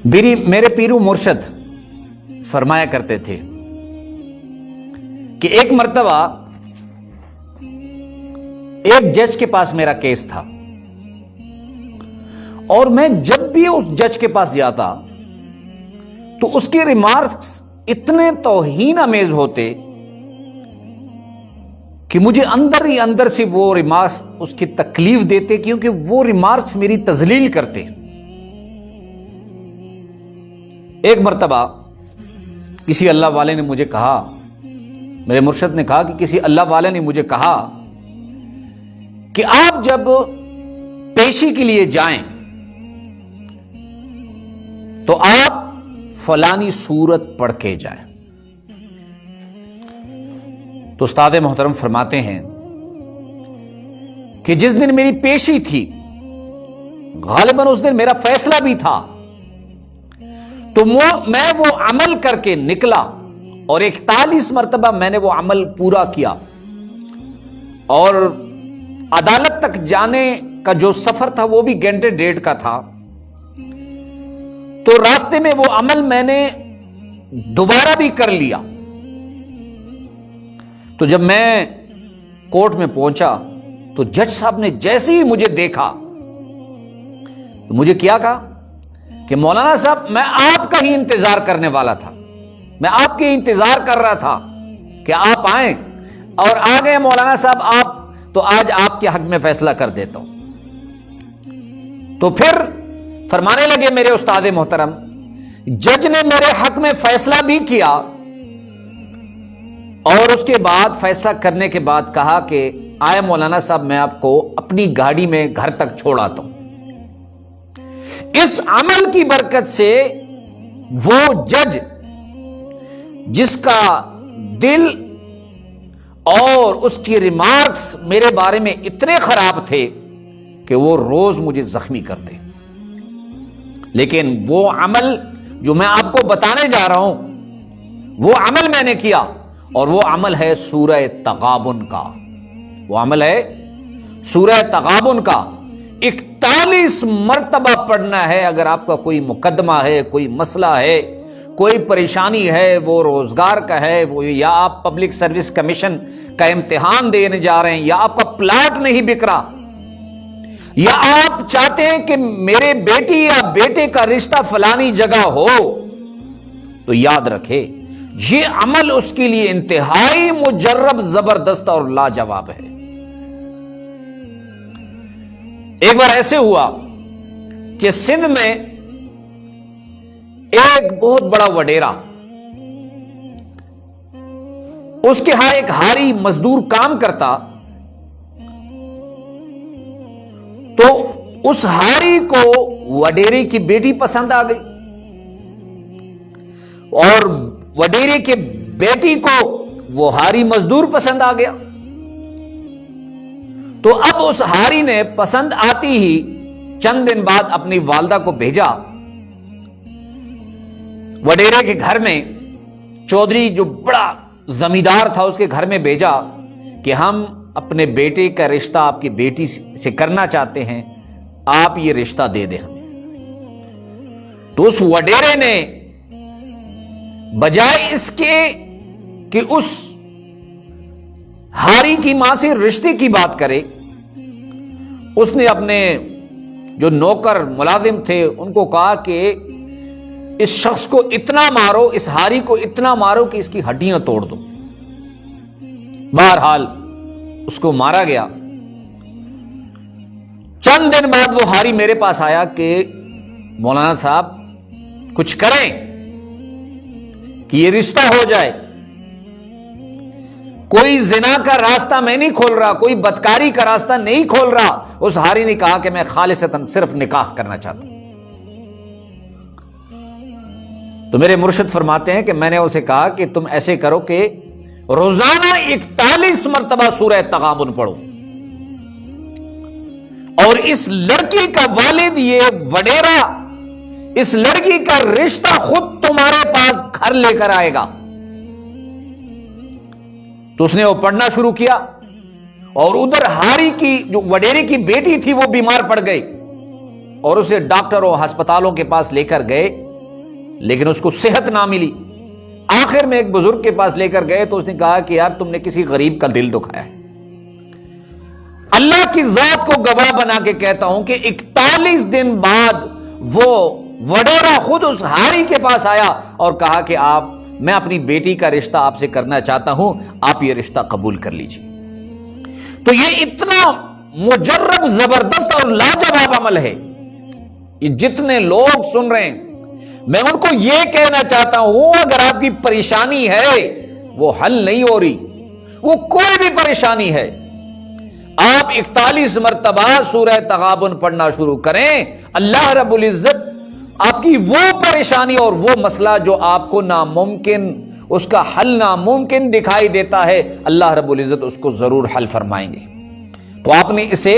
میرے پیرو مرشد فرمایا کرتے تھے کہ ایک مرتبہ ایک جج کے پاس میرا کیس تھا، اور میں جب بھی اس جج کے پاس جاتا تو اس کے ریمارکس اتنے توہین آمیز ہوتے کہ مجھے اندر ہی اندر سے وہ ریمارکس اس کی تکلیف دیتے، کیونکہ وہ ریمارکس میری تذلیل کرتے۔ ایک مرتبہ کسی اللہ والے نے مجھے کہا، میرے مرشد نے کہا کہ کسی اللہ والے نے مجھے کہا کہ آپ جب پیشی کے لیے جائیں تو آپ فلانی سورت پڑھ کے جائیں۔ تو استاد محترم فرماتے ہیں کہ جس دن میری پیشی تھی، غالباً اس دن میرا فیصلہ بھی تھا، تو میں وہ عمل کر کے نکلا اور 41 مرتبہ میں نے وہ عمل پورا کیا، اور عدالت تک جانے کا جو سفر تھا وہ بھی گھنٹے ڈیڑھ کا تھا، تو راستے میں وہ عمل میں نے دوبارہ بھی کر لیا۔ تو جب میں کورٹ میں پہنچا تو جج صاحب نے جیسے ہی مجھے دیکھا تو مجھے کیا کہا کہ مولانا صاحب میں آپ کا ہی انتظار کرنے والا تھا، میں آپ کے انتظار کر رہا تھا کہ آپ آئیں، اور آ گئے مولانا صاحب آپ، تو آج آپ کے حق میں فیصلہ کر دیتا ہوں۔ تو پھر فرمانے لگے میرے استاد محترم، جج نے میرے حق میں فیصلہ بھی کیا، اور اس کے بعد فیصلہ کرنے کے بعد کہا کہ آئے مولانا صاحب میں آپ کو اپنی گاڑی میں گھر تک چھوڑ آتا ہوں۔ اس عمل کی برکت سے وہ جج جس کا دل اور اس کی ریمارکس میرے بارے میں اتنے خراب تھے کہ وہ روز مجھے زخمی کرتے، لیکن وہ عمل جو میں آپ کو بتانے جا رہا ہوں وہ عمل میں نے کیا، اور وہ عمل ہے سورہ تغابن کا۔ وہ عمل ہے سورہ تغابن کا 41 مرتبہ پڑھنا ہے۔ اگر آپ کا کوئی مقدمہ ہے، کوئی مسئلہ ہے، کوئی پریشانی ہے، وہ روزگار کا ہے، وہ یا آپ پبلک سروس کمیشن کا امتحان دینے جا رہے ہیں، یا آپ کا پلاٹ نہیں بک رہا، یا آپ چاہتے ہیں کہ میرے بیٹی یا بیٹے کا رشتہ فلانی جگہ ہو، تو یاد رکھے یہ عمل اس کے لیے انتہائی مجرب، زبردست اور لاجواب ہے۔ ایک بار ایسے ہوا کہ سندھ میں ایک بہت بڑا وڈیرا، اس کے ہاں ایک ہاری مزدور کام کرتا، تو اس ہاری کو وڈیرے کی بیٹی پسند آ گئی، اور وڈیرے کے بیٹی کو وہ ہاری مزدور پسند آ گیا۔ تو اب اس ہاری نے پسند آتی ہی چند دن بعد اپنی والدہ کو بھیجا وڈیرے کے گھر میں، چودھری جو بڑا زمیندار تھا اس کے گھر میں بھیجا کہ ہم اپنے بیٹے کا رشتہ آپ کی بیٹی سے کرنا چاہتے ہیں، آپ یہ رشتہ دے دیں ہمیں۔ تو اس وڈیرے نے بجائے اس کے کہ اس ہاری کی ماں سے رشتے کی بات کرے، اس نے اپنے جو نوکر ملازم تھے ان کو کہا کہ اس شخص کو اتنا مارو، اس ہاری کو اتنا مارو کہ اس کی ہڈیاں توڑ دو۔ بہرحال اس کو مارا گیا۔ چند دن بعد وہ ہاری میرے پاس آیا کہ مولانا صاحب کچھ کریں کہ یہ رشتہ ہو جائے، کوئی زنا کا راستہ میں نہیں کھول رہا، کوئی بدکاری کا راستہ نہیں کھول رہا۔ اس ہاری نے کہا کہ میں خالصتاً صرف نکاح کرنا چاہتا ہوں۔ تو میرے مرشد فرماتے ہیں کہ میں نے اسے کہا کہ تم ایسے کرو کہ روزانہ 41 مرتبہ سورہ تغابن پڑھو، اور اس لڑکی کا والد یہ وڈیرا اس لڑکی کا رشتہ خود تمہارے پاس گھر لے کر آئے گا۔ تو اس نے وہ پڑھنا شروع کیا، اور ادھر ہاری کی جو وڈیرے کی بیٹی تھی وہ بیمار پڑ گئی، اور اسے ڈاکٹروں ہسپتالوں کے پاس لے کر گئے، لیکن اس کو صحت نہ ملی. آخر میں ایک بزرگ کے پاس لے کر گئے تو اس نے کہا کہ یار تم نے کسی غریب کا دل دکھایا ہے. اللہ کی ذات کو گواہ بنا کے کہتا ہوں کہ 41 دن بعد وہ وڈیرا خود اس ہاری کے پاس آیا اور کہا کہ میں اپنی بیٹی کا رشتہ آپ سے کرنا چاہتا ہوں, آپ یہ رشتہ قبول کر لیجیے. تو یہ اتنا مجرب, زبردست اور لاجواب عمل ہے. یہ جتنے لوگ سن رہے ہیں میں ان کو یہ کہنا چاہتا ہوں, اگر آپ کی پریشانی ہے وہ حل نہیں ہو رہی, وہ کوئی بھی پریشانی ہے, آپ 41 مرتبہ سورہ تغابن پڑھنا شروع کریں. اللہ رب العزت آپ کی وہ پریشانی اور وہ مسئلہ جو آپ کو ناممکن, اس کا حل ناممکن دکھائی دیتا ہے, اللہ رب العزت اس کو ضرور حل فرمائیں گے. تو آپ نے اسے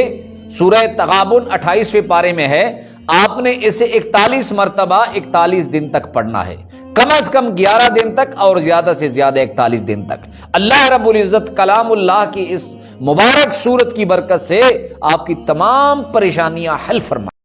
سورہ تغابن 28ویں پارے میں ہے, آپ نے اسے 41 مرتبہ 41 دن تک پڑھنا ہے, کم از کم 11 دن تک اور زیادہ سے زیادہ 41 دن تک. اللہ رب العزت کلام اللہ کی اس مبارک سورت کی برکت سے آپ کی تمام پریشانیاں حل فرمائے.